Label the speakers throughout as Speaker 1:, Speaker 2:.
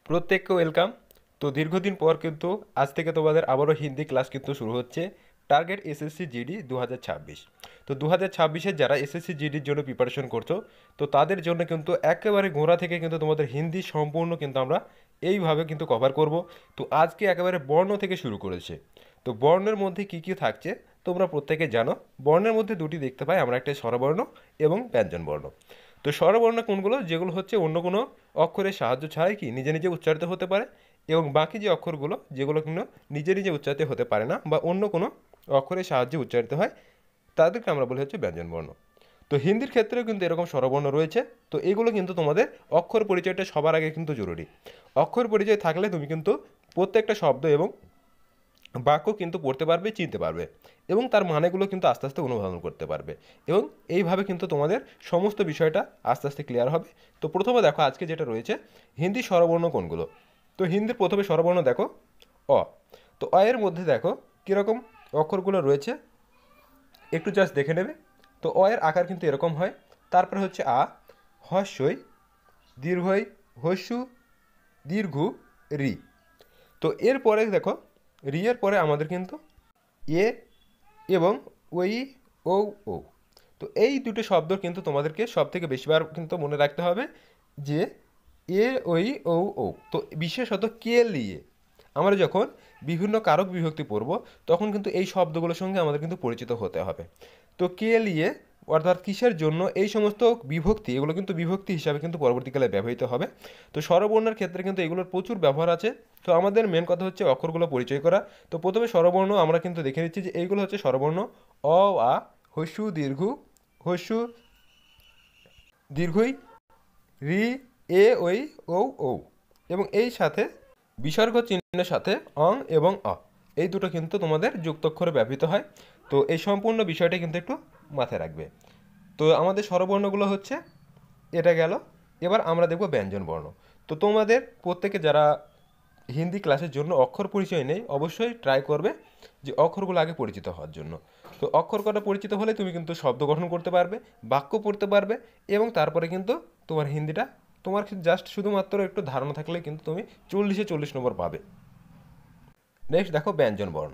Speaker 1: প্রত্যেককে ওয়েলকাম। তো দীর্ঘদিন পর কিন্তু আজ থেকে তোমাদের আবারও হিন্দি ক্লাস কিন্তু শুরু হচ্ছে। Target SSC GD 2026। তো 2026-এ যারা এসএসসি জিডির জন্য প্রিপারেশন করছো, তো তাদের জন্য কিন্তু একেবারে গোড়া থেকে কিন্তু তোমাদের হিন্দি সম্পূর্ণ কিন্তু আমরা এইভাবে কিন্তু কভার করব। তো আজকে একেবারে বর্ণ থেকে শুরু করেছে। তো বর্ণের মধ্যে কি কি থাকছে তোমরা প্রত্যেকে জানো। বর্ণের মধ্যে দুটি দেখতে পাই আমরা, একটা স্বরবর্ণ এবং ব্যঞ্জনবর্ণ। তো স্বরবর্ণ কোনগুলো, যেগুলো হচ্ছে অন্য কোনো অক্ষরের সাহায্য ছাড়াই কি নিজে নিজে উচ্চারিত হতে পারে, এবং বাকি যে অক্ষরগুলো যেগুলো কিন্তু নিজে নিজে উচ্চারিত হতে পারে না বা অন্য কোনো অক্ষরের সাহায্যে উচ্চারিত হয়, তাদেরকে আমরা বলি হচ্ছে ব্যঞ্জনবর্ণ। তো হিন্দির ক্ষেত্রেও কিন্তু এরকম স্বরবর্ণ রয়েছে। তো এগুলো কিন্তু তোমাদের অক্ষর পরিচয়টা সবার আগে কিন্তু জরুরি। অক্ষর পরিচয় থাকলে তুমি কিন্তু প্রত্যেকটা শব্দ এবং বাক্য কিন্তু পড়তে পারবে, চিনতে পারবে, এবং তার মানেগুলো কিন্তু আস্তে আস্তে অনুধাবন করতে পারবে, এবং এইভাবে কিন্তু তোমাদের সমস্ত বিষয়টা আস্তে আস্তে ক্লিয়ার হবে। তো প্রথমে দেখো আজকে যেটা রয়েছে হিন্দি স্বরবর্ণ কোনগুলো। তো হিন্দির প্রথমে স্বরবর্ণ দেখো অ। তো অ এর মধ্যে দেখো কীরকম অক্ষরগুলো রয়েছে, একটু জাস্ট দেখে নেবে। তো অ এর আকার কিন্তু এরকম হয়। তারপরে হচ্ছে আ, হস্যই, দীর্ঘই, হস্যু, দীর্ঘ, রি। তো এরপরে দেখো রি এর পরে আমাদের কিন্তু এ এবং ওই, ও, ও। তো এই দুটো শব্দ কিন্তু তোমাদেরকে সব থেকে বেশিবার কিন্তু মনে রাখতে হবে, যে এ, ওই, ও, ও। তো বিশেষত কে লিয়ে আমরা যখন বিভিন্ন কারক বিভক্তি পড়ব, তখন কিন্তু এই শব্দগুলোর সঙ্গে আমাদের কিন্তু পরিচিত হতে হবে। তো কে লিয়ে অর্থাৎ কিসের জন্য, এই সমস্ত বিভক্তি, এগুলো কিন্তু বিভক্তি হিসাবে কিন্তু পরবর্তীকালে ব্যবহৃত হবে। তো স্বরবর্ণের ক্ষেত্রে কিন্তু এগুলোর প্রচুর ব্যবহার আছে। তো আমাদের মেন কথা হচ্ছে অক্ষরগুলো পরিচয় করা। তো প্রথমে স্বরবর্ণ আমরা কিন্তু দেখে নিচ্ছি যে এইগুলো হচ্ছে স্বরবর্ণ অ, আ, হস্যু দীর্ঘ, হস্যু দীর্ঘই, রি, এ, ওই, ও, ও। এবং এই সাথে বিসর্গ চিহ্নের সাথে অং এবং অ, এই দুটো কিন্তু তোমাদের যুক্তাক্ষরে ব্যবহৃত হয়। তো এই সম্পূর্ণ বিষয়টা কিন্তু একটু মাথায় রাখবে। তো আমাদের স্বরবর্ণগুলো হচ্ছে এটা গেল। এবার আমরা দেখব ব্যঞ্জনবর্ণ। তো তোমাদের প্রত্যেকে যারা হিন্দি ক্লাসের জন্য অক্ষর পরিচয় নেই, অবশ্যই ট্রাই করবে যে অক্ষরগুলো আগে পরিচিত হওয়ার জন্য। তো অক্ষর কটা পরিচিত হলে তুমি কিন্তু শব্দ গঠন করতে পারবে, বাক্য পড়তে পারবে, এবং তারপরে কিন্তু তোমার হিন্দিটা, তোমার জাস্ট শুধুমাত্র একটু ধারণা থাকলে কিন্তু তুমি 40-এ 40 নম্বর পাবে। নেক্সট দেখো ব্যঞ্জন বর্ণ।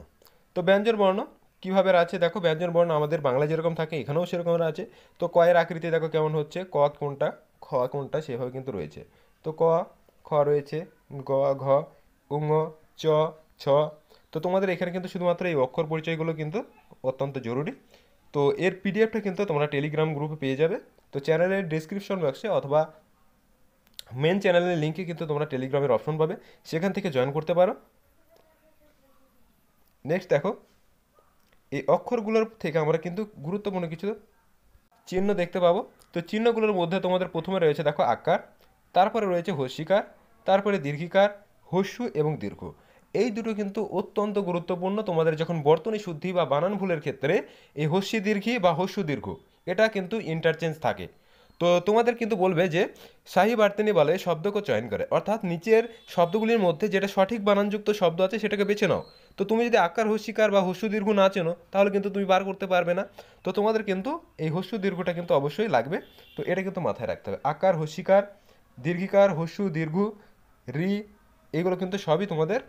Speaker 1: তো ব্যঞ্জন বর্ণ কীভাবে আছে দেখো। ব্যঞ্জন বর্ণ আমাদের বাংলায় যেরকম থাকে এখানেও সেরকম আছে। তো কয়ের আকৃতি দেখো কেমন হচ্ছে, ক কোনটা, খ কোনটা, সেভাবে কিন্তু রয়েছে। তো ক, খ রয়েছে, গ, ঘ, উঙ, চ, ছ। তো তোমাদের এখানে কিন্তু শুধুমাত্র এই অক্ষর পরিচয়গুলো কিন্তু অত্যন্ত জরুরি। তো এর পিডিএফটা কিন্তু তোমরা টেলিগ্রাম গ্রুপে পেয়ে যাবে। তো চ্যানেলের ডিসক্রিপশন বক্সে অথবা মেন চ্যানেলের লিঙ্কে কিন্তু তোমরা টেলিগ্রামের অপশন পাবে, সেখান থেকে জয়েন করতে পারো। নেক্সট দেখো এই অক্ষরগুলোর থেকে আমরা কিন্তু গুরুত্বপূর্ণ কিছু চিহ্ন দেখতে পাবো। তো চিহ্নগুলোর মধ্যে তোমাদের প্রথমে রয়েছে দেখো আকার, তারপরে রয়েছে হস্যিকার, তারপরে দীর্ঘিকার, হস্যু এবং দীর্ঘ। এই দুটো কিন্তু অত্যন্ত গুরুত্বপূর্ণ তোমাদের যখন বর্তনী শুদ্ধি বা বানান ভুলের ক্ষেত্রে। এই হস্যি দীর্ঘি বা হস্যু দীর্ঘ এটা কিন্তু ইন্টারচেঞ্জ থাকে। তো তোমাদের কিন্তু বলবে যে শাহী বার্তিনী বলে শব্দকে চয়ন করে, অর্থাৎ নিচের শব্দগুলির মধ্যে যেটা সঠিক বানানযুক্ত শব্দ আছে সেটাকে বেছে নাও। তো তুমি যদি আকার হস্যিকার বা হস্যু দীর্ঘ না চেনো, তাহলে কিন্তু তুমি বার করতে পারবে না। তো তোমাদের কিন্তু এই হস্যু দীর্ঘটা কিন্তু অবশ্যই লাগবে। তো এটা কিন্তু মাথায় রাখতে হবে। আকার, হস্যিকার, দীর্ঘিকার, হস্যু দীর্ঘ, রি, এগুলো কিন্তু সবই তোমাদের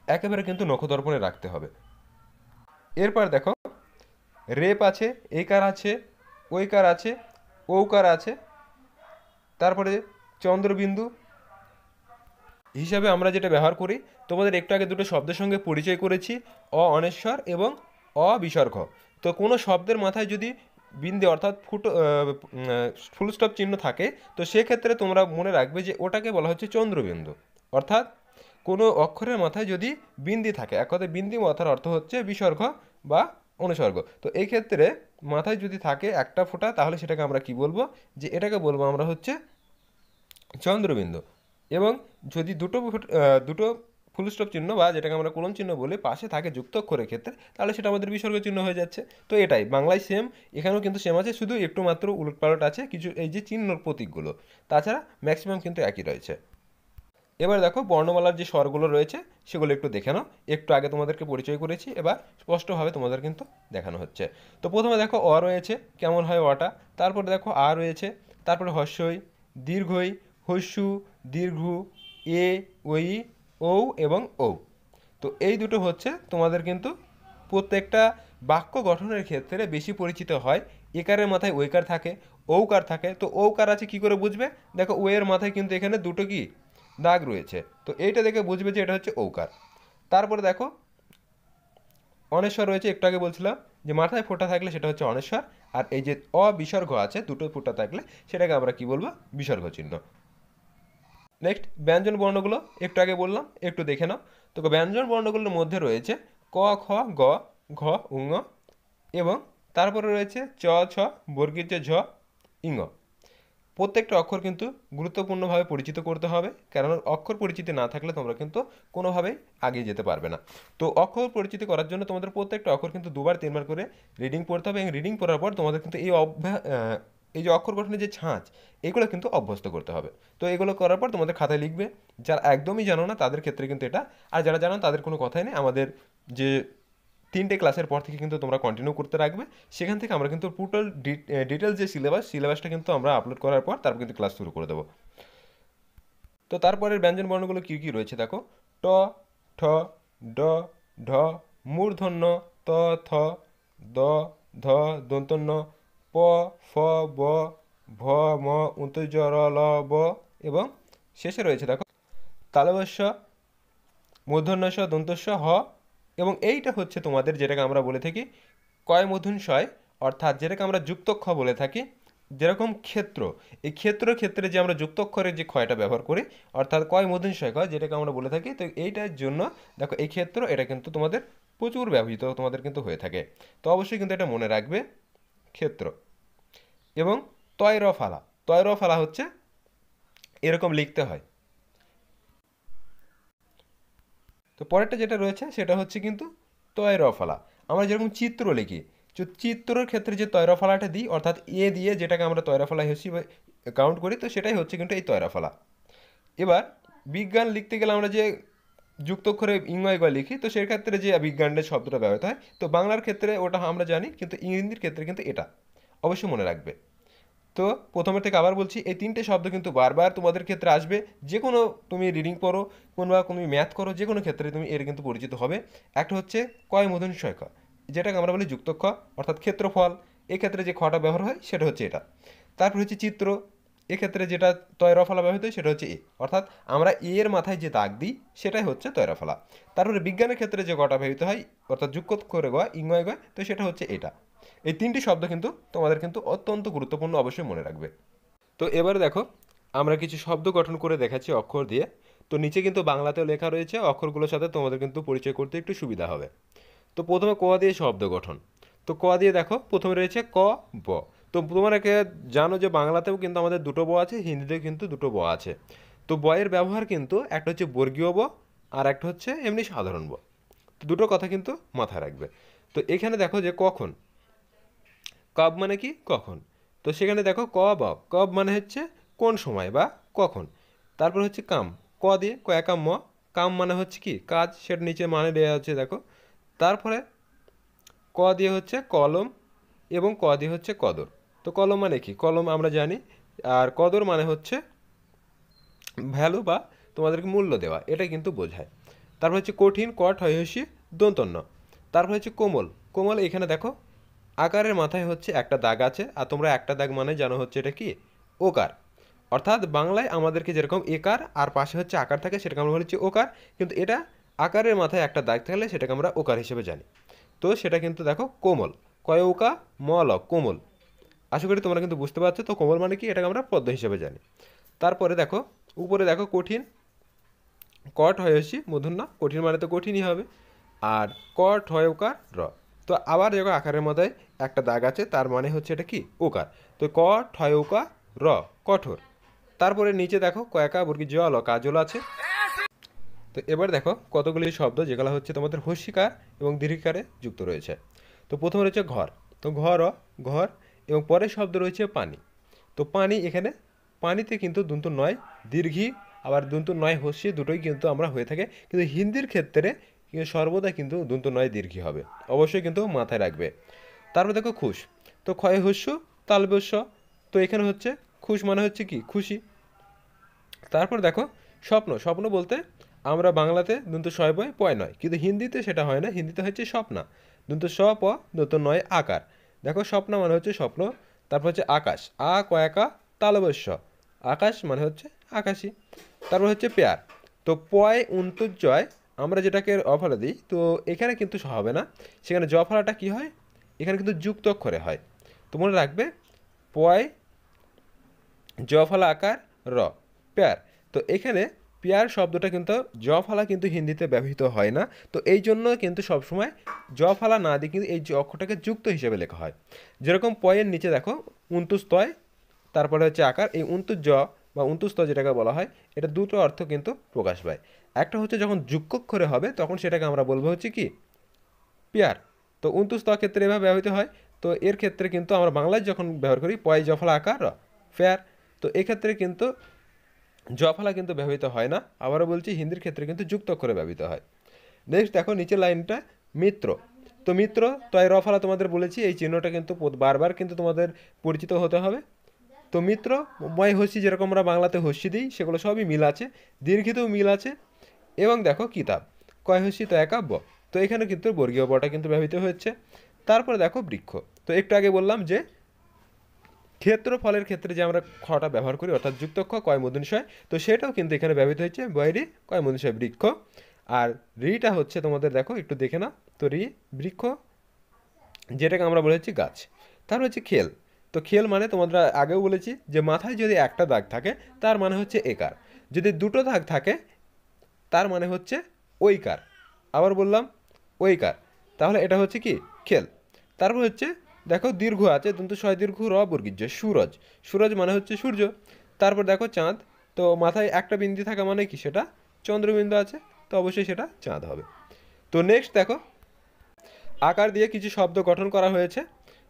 Speaker 1: একেবারে কিন্তু নখদর্পণে রাখতে হবে। এরপর দেখো রেপ আছে, একার আছে, ঐকার আছে, ঔকার আছে, তারপরে চন্দ্রবিন্দু হিসাবে আমরা যেটা ব্যবহার করি। তোমাদের একটু আগে দুটো শব্দের সঙ্গে পরিচয় করেছি, অনশ্বর এবং অবিসর্গ। তো কোনো শব্দের মাথায় যদি বিন্দু অর্থাৎ ফুল স্টপ চিহ্ন থাকে, তো সেক্ষেত্রে তোমরা মনে রাখবে যে ওটাকে বলা হচ্ছে চন্দ্রবিন্দু। অর্থাৎ কোনো অক্ষরের মাথায় যদি বিন্দি থাকে, এক কথায় বিন্দি মাথার অর্থ হচ্ছে বিসর্গ বা অনুসর্গ। তো এই ক্ষেত্রে মাথায় যদি থাকে একটা ফোঁটা, তাহলে সেটাকে আমরা কি বলবো, যে এটাকে বলবো আমরা হচ্ছে চন্দ্রবিন্দু। এবং যদি দুটো ফুল স্টপ চিহ্ন বা যেটাকে আমরা কোলন চিহ্ন বলি পাশে থাকে যুক্ত অক্ষরের ক্ষেত্রে, তাহলে সেটা আমাদের বিসর্গ চিহ্ন হয়ে যাচ্ছে। তো এটাই বাংলায় সেম, এখানেও কিন্তু সেম আছে, শুধু একটু মাত্র উলটপালট আছে কিছু এই যে চিহ্নর প্রতীকগুলো, তাছাড়া ম্যাক্সিমাম কিন্তু একই রয়েছে। এবার দেখো বর্ণমালার যে স্বরগুলো রয়েছে সেগুলো একটু দেখে নাও। একটু আগে তোমাদেরকে পরিচয় করেছি, এবার স্পষ্টভাবে তোমাদের কিন্তু দেখানো হচ্ছে। তো প্রথমে দেখো অ রয়েছে, কেমন হয় অটা। তারপরে দেখো আ রয়েছে, তারপরে হস্যই, দীর্ঘই, হস্যু, দীর্ঘ, এ, ওই, ঔ এবং ঔ। তো এই দুটো হচ্ছে তোমাদের কিন্তু প্রত্যেকটা বাক্য গঠনের ক্ষেত্রে বেশি পরিচিত হয়। একারের মাথায় ঐকার থাকে, ঔকার থাকে। তো ঔকার আছে কি করে বুঝবে? দেখো ও এর মাথায় কিন্তু এখানে দুটো কি দাগ রয়েছে, তো এইটা দেখে বুঝবে যে এটা হচ্ছে ঔকার। তারপরে দেখো অনেশ্বর রয়েছে, একটু আগে বলছিলাম যে মাথায় ফোঁটা থাকলে সেটা হচ্ছে অনেশ্বর। আর এই যে অবিসর্গ আছে দুটো ফোঁটা থাকলে সেটাকে আমরা কি বলবো? বিসর্গ চিহ্ন। নেক্সট ব্যঞ্জন বর্ণগুলো একটু আগে বললাম, একটু দেখে নাও। তো ব্যঞ্জন বর্ণগুলোর মধ্যে রয়েছে ক, খ, গ, ঘ, উঙ এবং তারপরে রয়েছে চ, ছ, বর্গীয় জ, ঝ, ইঙ। প্রত্যেকটা অক্ষর কিন্তু গুরুত্বপূর্ণভাবে পরিচিত করতে হবে, কারণ অক্ষর পরিচিতি না থাকলে তোমরা কিন্তু কোনোভাবেই আগিয়ে যেতে পারবে না। তো অক্ষর পরিচিতি করার জন্য তোমাদের প্রত্যেকটা অক্ষর কিন্তু দুবার তিনবার করে রিডিং পড়তে হবে, এবং রিডিং পড়ার পর তোমাদের কিন্তু এই যে অক্ষর গঠনের যে ছাঁচ, এগুলো কিন্তু অভ্যস্ত করতে হবে। তো এগুলো করার পর তোমাদের খাতায় লিখবে। যারা একদমই জানো না তাদের ক্ষেত্রে কিন্তু এটা, আর যারা জানো তাদের কোনো কথাই নেই। আমাদের যে 3টে ক্লাসের পর থেকে কিন্তু তোমরা কন্টিনিউ করতে রাখবে। সেখান থেকে আমরা কিন্তু টোটাল ডিটেলস যে সিলেবাসটা কিন্তু আমরা আপলোড করার পর তারপর কিন্তু ক্লাস শুরু করে দেবো। তো তারপরের ব্যঞ্জন বর্ণগুলো কী কী রয়েছে দেখো। ট, ঠ, ড, ঢ, মূর্ধন্য, ত, থ, দ, ধ, দন্তন্য, প, ফ, ব, ভ, ম, জ, র, ল, ব এবং শেষে রয়েছে দেখো তালব্য, মূর্ধন্য ষ, দন্তস্ব, হ এবং এইটা হচ্ছে তোমাদের যেটাকে আমরা বলে থাকি কয় মূর্ধন্যয়, অর্থাৎ যেটাকে আমরা যুক্তক্ষ বলে থাকি। যেরকম ক্ষেত্র, এই ক্ষেত্রে যে আমরা যুক্তক্ষরের যে ক্ষয়টা ব্যবহার করি, অর্থাৎ কয় মূর্ধন্যয় ক্ষয় যেটাকে আমরা বলে থাকি। তো এইটার জন্য দেখো এই ক্ষেত্র এটা কিন্তু তোমাদের প্রচুর ব্যবহৃত তোমাদের কিন্তু হয়ে থাকে। তো অবশ্যই কিন্তু এটা মনে রাখবে ক্ষেত্র। এবং তয় র ফালা, তয় র ফালা হচ্ছে এরকম লিখতে হয়। তো পরেরটা যেটা রয়েছে সেটা হচ্ছে কিন্তু তয় র ফলা। আমরা যেরকম চিত্র লিখি, চিত্রর ক্ষেত্রে যে তয় র ফলাটা দিই, অর্থাৎ এ দিয়ে যেটাকে আমরা তয় র ফলা হিসেবে কাউন্ট করি, তো সেটাই হচ্ছে কিন্তু এই তয় র ফলা। এবার বিজ্ঞান লিখতে গেলে আমরা যে যুক্তক্ষরে ইংয় লিখি, তো সেক্ষেত্রে যে বিজ্ঞানের শব্দটা ব্যবহৃত হয়, তো বাংলার ক্ষেত্রে ওটা আমরা জানি, কিন্তু হিন্দির ক্ষেত্রে কিন্তু এটা অবশ্যই মনে রাখবে। তো প্রথমে থেকে আবার বলছি, এই 3টে শব্দ কিন্তু বারবার তোমাদের ক্ষেত্রে আসবে। যে কোনো তুমি রিডিং পড়ো, কোনোবা তুমি ম্যাথ করো, যে কোনো ক্ষেত্রে তুমি এর কিন্তু পরিচিত হবে। একটা হচ্ছে কয় মূর্ধন্যয় খ, যেটাকে আমরা বলি যুক্ত খ, অর্থাৎ ক্ষেত্রফল। এক্ষেত্রে যে খটা ব্যবহার হয় সেটা হচ্ছে এটা। তারপর হচ্ছে চিত্র, এক্ষেত্রে যেটা তয়রফলা ব্যবহৃত হয় সেটা হচ্ছে এ, অর্থাৎ আমরা এর মাথায় যে দাগ দিই সেটাই হচ্ছে তয়রফলা। তারপরে বিজ্ঞানের ক্ষেত্রে যে গটা ব্যবহৃত হয়, অর্থাৎ যুক্ত করে গয় ইংয় গয়, তো সেটা হচ্ছে এটা। এই 3টি শব্দ কিন্তু তোমাদের কিন্তু অত্যন্ত গুরুত্বপূর্ণ, অবশ্যই মনে রাখবে। তো এবারে দেখো আমরা কিছু শব্দ গঠন করে দেখাচ্ছি অক্ষর দিয়ে। তো নিচে কিন্তু বাংলাতেও লেখা রয়েছে, অক্ষরগুলোর সাথে তোমাদের কিন্তু পরিচয় করতে একটু সুবিধা হবে। তো প্রথমে ক দিয়ে শব্দ গঠন। তো ক দিয়ে দেখো প্রথমে রয়েছে ক, ব। তো তোমরা জানো যে বাংলাতেও কিন্তু আমাদের দুটো ব আছে, হিন্দিতেও কিন্তু দুটো ব আছে। তো বয়ের ব্যবহার কিন্তু একটা হচ্ছে বর্গীয় ব আর একটা হচ্ছে এমনি সাধারণ ব। তো দুটো কথা কিন্তু মাথায় রাখবে। তো এখানে দেখো যে কখন, কব মানে কি কখন। তো সেখানে দেখো ক বব, কব মানে হচ্ছে কোন সময় বা কখন। তারপর হচ্ছে কাম, ক দিয়ে ক একাম ম, কাম মানে হচ্ছে কি কাজ, সেটা নিচে মানে দেওয়া হচ্ছে দেখো। তারপরে ক দিয়ে হচ্ছে কলম এবং ক দিয়ে হচ্ছে কদর। তো কলম মানে কি, কলম আমরা জানি, আর কদর মানে হচ্ছে ভ্যালু বা তোমাদেরকে মূল্য দেওয়া, এটা কিন্তু বোঝায়। তারপর হচ্ছে কঠিন, কট হয় হচ্ছে দন্তন্য। তারপর হচ্ছে কোমল, কোমল এখানে দেখো আকারের মাথায় হচ্ছে একটা দাগ আছে, আর তোমরা একটা দাগ মানে জানো হচ্ছে এটা কি ওকার। অর্থাৎ বাংলায় আমাদেরকে যেরকম একার আর পাশে হচ্ছে আকার থাকে সেটাকে আমরা বলছি ওকার, কিন্তু এটা আকারের মাথায় একটা দাগ থাকলে সেটাকে আমরা ওকার হিসেবে জানি। তো সেটা কিন্তু দেখো কোমল, কয়ৌকা মল কোমল। আশা করি তোমরা কিন্তু বুঝতে পারছো। তো কোমল মানে কি, এটাকে আমরা পদ্ম হিসেবে জানি। তারপরে দেখো উপরে দেখো কঠিন, কট হয় হচ্ছে মূর্ধন্য, কঠিন মানে তো কঠিনই হবে। আর কট হয় ওকার র। তো আবার দেখো আকারের মধ্যে একটা দাগ আছে, তার মানে হচ্ছে এটা কি ওকার। তো কট হয় ওকা র, কঠোর। তারপরে নিচে দেখো কয়েকা বর্গী জল কাজল আছে। তো এবার দেখো কতগুলি শব্দ যেগুলো হচ্ছে তোমাদের হস্যিকার এবং দীর্ঘিকারে যুক্ত রয়েছে। তো প্রথমে রয়েছে ঘর, তো ঘর, ঘর এবং পরের শব্দ রয়েছে পানি। তো পানি, এখানে পানিতে কিন্তু দন্ত নয় দীর্ঘি, আবার দন্ত নয় হস্যি দুটোই কিন্তু আমরা হয়ে থাকে, কিন্তু হিন্দির ক্ষেত্রে সর্বদা কিন্তু দন্ত নয় দীর্ঘি হবে, অবশ্যই কিন্তু মাথায় রাখবে। তারপর দেখো খুশ, তো ক্ষয় হস্য তালব্য স। তো এখানে হচ্ছে খুশ মানে হচ্ছে কি খুশি। তারপর দেখো স্বপ্ন, স্বপ্ন বলতে আমরা বাংলাতে দন্ত শয় বয় পয় নয়, কিন্তু হিন্দিতে সেটা হয় না, হিন্দিতে হচ্ছে স্বপ্না, দন্ত স প দন্ত নয় আকার। দেখো স্বপ্ন মানে হচ্ছে স্বপ্ন, তারপর হচ্ছে আকাশ, আ কয়াকা তালবস্য, আকাশ মানে হচ্ছে আকাশী। তারপর হচ্ছে পেয়ার, তো পয় জয় আমরা যেটাকে অফলা দিই, তো এখানে কিন্তু হবে না, সেখানে জ ফলাটা কী হয়, এখানে কিন্তু যুক্ত অক্ষরে হয়। তো মনে রাখবে পয় জ ফলা আকার র, পেয়ার। তো এখানে পেয়ার শব্দটা কিন্তু জ ফলা কিন্তু হিন্দিতে ব্যবহৃত হয় না, তো এই জন্য কিন্তু সবসময় জ ফলা না দিয়ে কিন্তু এই অক্ষরটাকে যুক্ত হিসেবে লেখা হয়। যেরকম পয়ের নিচে দেখো তয়, তারপরে হচ্ছে আকার, এই জ বা তয় যেটাকে বলা হয়, এটা দুটো অর্থ কিন্তু প্রকাশ পায়। একটা হচ্ছে যখন যুক্তক্ষরে হবে তখন সেটাকে আমরা বলবো হচ্ছে কি পেয়ার। তো ক্ষেত্রে এভাবে ব্যবহৃত হয়। তো এর ক্ষেত্রে কিন্তু আমরা বাংলায় যখন ব্যবহার করি পয় জফলা আকার র, ফেয়ার। তো এক্ষেত্রে কিন্তু জফলা কিন্তু ব্যবহৃত হয় না, আবারও বলছি হিন্দির ক্ষেত্রে কিন্তু যুক্ত অক্ষরে ব্যবহৃত হয়। নেক্সট দেখো নিচের লাইনটা মিত্র, তো মিত্র তয় রফলা তোমাদের বলেছি, এই চিহ্নটা কিন্তু বারবার কিন্তু তোমাদের পরিচিত হতে হবে। তো মিত্র ময় হস্যি, যেরকম আমরা বাংলাতে হস্যি দিই, সেগুলো সবই মিল আছে, দীর্ঘিতেও মিল আছে। এবং দেখো কিতাব, কয় হস্যি তো একাব্য, তো এখানে কিন্তু বর্গীয় বটা কিন্তু ব্যবহৃত হচ্ছে। তারপরে দেখো বৃক্ষ, তো একটু আগে বললাম যে ক্ষেত্রফলের ক্ষেত্রে যে আমরা খটা ব্যবহার করি, অর্থাৎ যুক্ত খ কয় মূর্ধন্যয়, তো সেটাও কিন্তু এখানে ব্যবহৃত হচ্ছে, বয়রি কয় মূর্ধন্যয় বৃক্ষ। আর রিটা হচ্ছে তোমাদের দেখো একটু দেখে না, তো রি বৃক্ষ, যেটাকে আমরা বলেছি গাছ। তার হচ্ছে খেল, তো খেল মানে তোমরা আগেও বলেছি যে মাথায় যদি একটা দাগ থাকে তার মানে হচ্ছে একার, যদি দুটো দাগ থাকে তার মানে হচ্ছে ওইকার। আবার বললাম ওইকার, তাহলে এটা হচ্ছে কি খেল। তারপর হচ্ছে দেখো দীর্ঘ আছে, দন্ত শয় দীর্ঘ র বর্গীর্য, সুরজ, সুরজ মানে হচ্ছে সূর্য। তারপর দেখো চাঁদ, তো মাথায় একটা বিন্দু থাকা মানে কি সেটা চন্দ্রবিন্দু আছে, তো অবশ্যই সেটা চাঁদ হবে। তো নেক্সট দেখো আকার দিয়ে কিছু শব্দ গঠন করা হয়েছে।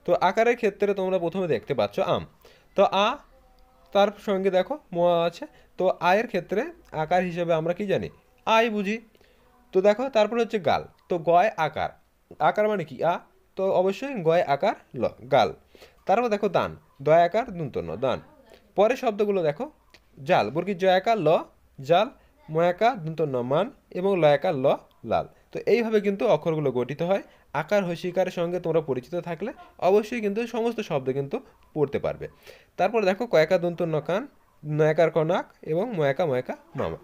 Speaker 1: তো আকারের ক্ষেত্রে তোমরা প্রথমে দেখতে পাচ্ছ আম, তো তার সঙ্গে দেখো মোয়া আছে, তো আয়ের ক্ষেত্রে আকার হিসেবে আমরা কি জানি আই বুঝি। তো দেখো তারপর হচ্ছে গাল, তো গয় আকার, আকার মানে কি তো অবশ্যই গয় আকার ল, গাল। তারপর দেখো দান, দয় আকার দন্তন্য দান। পরের শব্দগুলো দেখো জাল, বর্গীর জয় আকার ল জাল, ময়াকা দন্তন্য মান এবং লয়াকার ল লাল। তো এইভাবে কিন্তু অক্ষরগুলো গঠিত হয়। আকার হস্যিকারের সঙ্গে তোমরা পরিচিত থাকলে অবশ্যই কিন্তু সমস্ত শব্দ কিন্তু পড়তে পারবে। তারপর দেখো কয়েকা দন্তন্য কান, নয়াকার কনাক এবং ময়াকা ময়াকা মামা।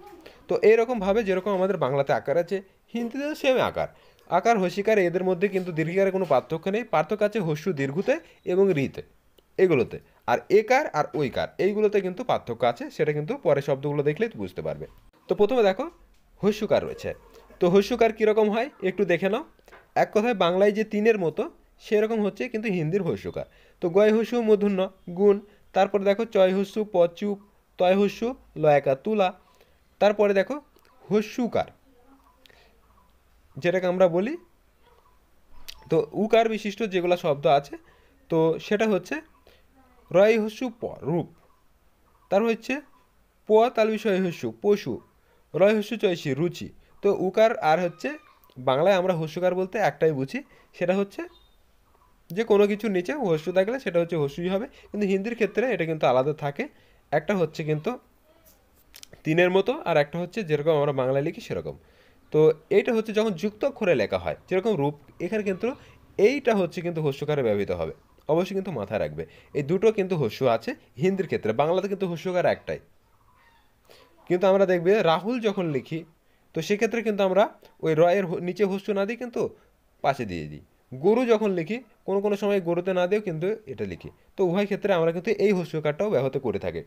Speaker 1: তো এইরকমভাবে যেরকম আমাদের বাংলাতে আকার আছে, হিন্দিতেও সেম আকার, আকার হস্যিকার এদের মধ্যে কিন্তু দীর্ঘিকারের কোনো পার্থক্য নেই, পার্থক্য আছে হস্য দীর্ঘতে এবং রিতে এগুলোতে। আর একার আর ওইকার এইগুলোতে কিন্তু পার্থক্য আছে, সেটা কিন্তু পরের শব্দগুলো দেখলেই বুঝতে পারবে। তো প্রথমে দেখো হস্যকার রয়েছে, তো হস্যকার কীরকম হয় একটু দেখে নাও। এক কথায় বাংলায় যে তিনের মতো সেরকম হচ্ছে কিন্তু হিন্দির হস্যকার। তো গয় হস্য মূর্ধন্য গুণ, তারপরে দেখো চয় হস্য পচুপ, তয় হস্য লয়াকা তুলা। তারপরে দেখো হস্যকার, যেটাকে আমরা বলি তো উকার বিশিষ্ট যেগুলো শব্দ আছে, তো সেটা হচ্ছে রয় হস্য প রূপ, তার হচ্ছে প তাল বিষয় হস্য পশু, রয় হস্য চয়সী রুচি। তো উকার আর হচ্ছে বাংলায় আমরা হস্যকার বলতে একটাই বুঝি, সেটা হচ্ছে যে কোনো কিছুর নিচে হস্য থাকলে সেটা হচ্ছে হস্যই হবে, কিন্তু হিন্দির ক্ষেত্রে এটা কিন্তু আলাদা থাকে। একটা হচ্ছে কিন্তু তিনের মতো, আর একটা হচ্ছে যেরকম আমরা বাংলায় লিখি সেরকম। তো এইটা হচ্ছে যখন যুক্ত অক্ষরে লেখা হয় যেরকম রূপ, এখানে কিন্তু এইটা হচ্ছে কিন্তু হস্যকারে ব্যবহৃত হবে, অবশ্যই কিন্তু মাথায় রাখবে। এই দুটো কিন্তু হস্য আছে হিন্দির ক্ষেত্রে, বাংলাতে কিন্তু হস্যকার একটাই। কিন্তু আমরা দেখবে রাহুল যখন লিখি, তো সেক্ষেত্রে কিন্তু আমরা ওই রয়ের নিচে হস্য না দিই কিন্তু পাশে দিয়ে দিই। গরু যখন লিখি কোনো কোনো সময় গরুতে না দিয়েও কিন্তু এটা লিখি। তো উভয় ক্ষেত্রে আমরা কিন্তু এই হস্যকারটাও ব্যবহার করে থাকি।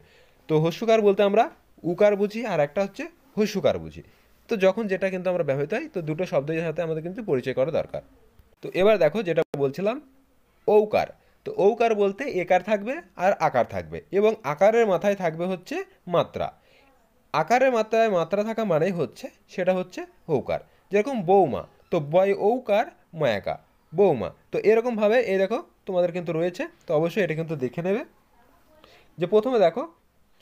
Speaker 1: তো হস্যকার বলতে আমরা উকার বুঝি আর একটা হচ্ছে হস্যকার বুঝি। তো যখন যেটা কিন্তু আমরা ব্যবহৃত হয়, তো দুটো শব্দের সাথে আমাদের কিন্তু পরিচয় করা দরকার। তো এবার দেখো যেটা বলছিলাম ঔকার, তো ঔকার বলতে একার থাকবে আর আকার থাকবে, এবং আকারের মাথায় থাকবে হচ্ছে মাত্রা। আকারের মাত্রায় মাত্রা থাকা মানেই হচ্ছে সেটা হচ্ছে ঔকার। যেরকম বৌমা, তো বয় ঔকার মায়াকা বৌমা। তো এরকমভাবে এই দেখো তোমাদের কিন্তু রয়েছে, তো অবশ্যই এটা কিন্তু দেখে নেবে। যে প্রথমে দেখো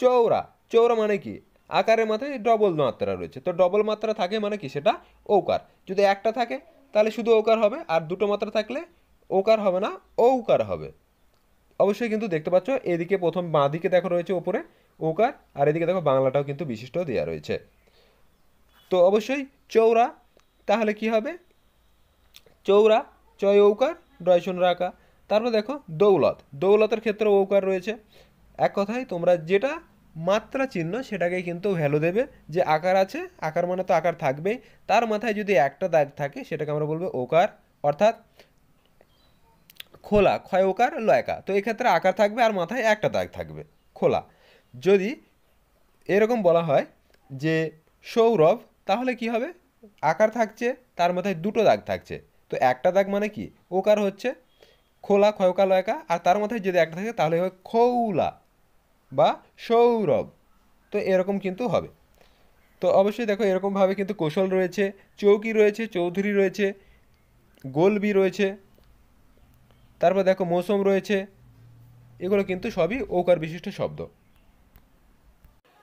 Speaker 1: চৌরা, চৌরা মানে কি আকারের মাথায় ডবল মাত্রা রয়েছে, তো ডবল মাত্রা থাকে মানে কি সেটা ঔকার। যদি একটা থাকে তাহলে শুধু ঔকার হবে, আর দুটো মাত্রা থাকলে ওকার হবে না ঔকার হবে। অবশ্যই কিন্তু দেখতে পাচ্ছ এদিকে প্রথম বাঁ দিকে দেখো রয়েছে ওপরে ওকার, আর এদিকে দেখো বাংলাটাও কিন্তু বিশিষ্ট দেওয়া রয়েছে। তো অবশ্যই চৌরা, তাহলে কি হবে? চৌরা, চয় ঔকার, ডয় শূন্য রাখা। তারপর দেখো দৌলত, দৌলতের ক্ষেত্রে ঔকার রয়েছে। এক কথায় তোমরা যেটা মাত্রা চিহ্ন সেটাকে কিন্তু ভ্যালু দেবে। যে আকার আছে, আকার মানে তো আকার থাকবেই, তার মাথায় যদি একটা দাগ থাকে সেটাকে আমরা বলবো ওকার, অর্থাৎ খোলা, ক্ষয় ওকার লয়কা। তো এক্ষেত্রে আকার থাকবে আর মাথায় একটা দাগ থাকবে, খোলা। যদি এরকম বলা হয় যে সৌরভ, তাহলে কি হবে? আকার থাকছে, তার মাথায় দুটো দাগ থাকছে, তো একটা দাগ মানে কি? ওকার হচ্ছে খোলা, ক্ষয়কা লয়কা, আর তার মাথায় যদি একটা থাকে তাহলে হয় খৌলা বা সৌরভ। তো এরকম কিন্তু হবে। তো অবশ্যই দেখো এরকমভাবে কিন্তু কৌশল রয়েছে, চৌকি রয়েছে, চৌধুরী রয়েছে, গোলবি রয়েছে, তারপর দেখো মৌসুম রয়েছে। এগুলো কিন্তু সবই ওকার বিশিষ্ট শব্দ।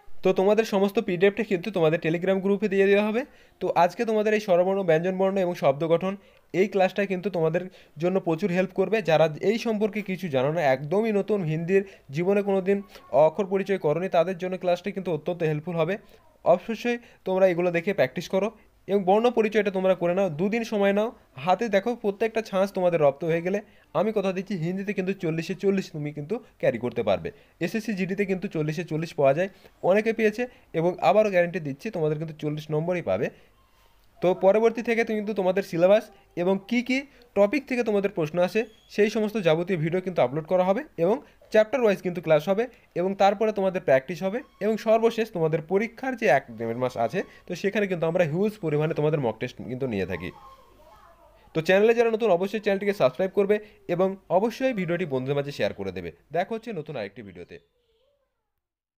Speaker 1: তো তোমাদের সমস্ত পিডিএফটা কিন্তু তোমাদের টেলিগ্রাম গ্রুপে দিয়ে দেওয়া হবে। তো আজকে তোমাদের এই স্বরবর্ণ, ব্যঞ্জনবর্ণ এবং শব্দ গঠন এই ক্লাসটা কিন্তু তোমাদের জন্য প্রচুর হেল্প করবে। যারা এই সম্পর্কে কিছু জানো না, একদমই নতুন, হিন্দির জীবনে কোনো দিন অক্ষর পরিচয় করনি, তাদের জন্য ক্লাসটা কিন্তু অত্যন্ত হেল্পফুল হবে। অবশ্যই তোমরা এগুলো দেখে প্র্যাকটিস করো এবং বর্ণ পরিচয়টা তোমরা করে নাও। দুদিন সময় নাও, হাতে দেখো প্রত্যেকটা ছাঁচ তোমাদের রপ্ত হয়ে গেলে আমি কথা দিচ্ছি হিন্দিতে কিন্তু 40-এ 40 তুমি কিন্তু ক্যারি করতে পারবে। এসএসসি জিডিতে কিন্তু 40-এ 40 পাওয়া যায়, অনেকে পেয়েছে, এবং আবারও গ্যারেন্টি দিচ্ছি তোমাদের কিন্তু 40 নম্বরই পাবে। তো পরবর্তী থেকে কিন্তু তোমাদের সিলেবাস এবং কি কি টপিক থেকে তোমাদের প্রশ্ন আসে সেই সমস্ত যাবতীয় ভিডিও কিন্তু আপলোড করা হবে, এবং চ্যাপ্টার ওয়াইজ কিন্তু ক্লাস হবে, এবং তারপরে তোমাদের প্র্যাকটিস হবে, এবং সর্বশেষ তোমাদের পরীক্ষার যে 1 মাস আছে, তো সেখানে কিন্তু আমরা হিউজ পরিমাণে তোমাদের মক টেস্ট কিন্তু নিয়ে থাকি। তো চ্যানেলে যারা নতুন অবশ্যই চ্যানেলটিকে সাবস্ক্রাইব করবে এবং অবশ্যই ভিডিওটি বন্ধুদের মাঝে শেয়ার করে দেবে। দেখা হচ্ছে নতুন আরেকটি ভিডিওতে।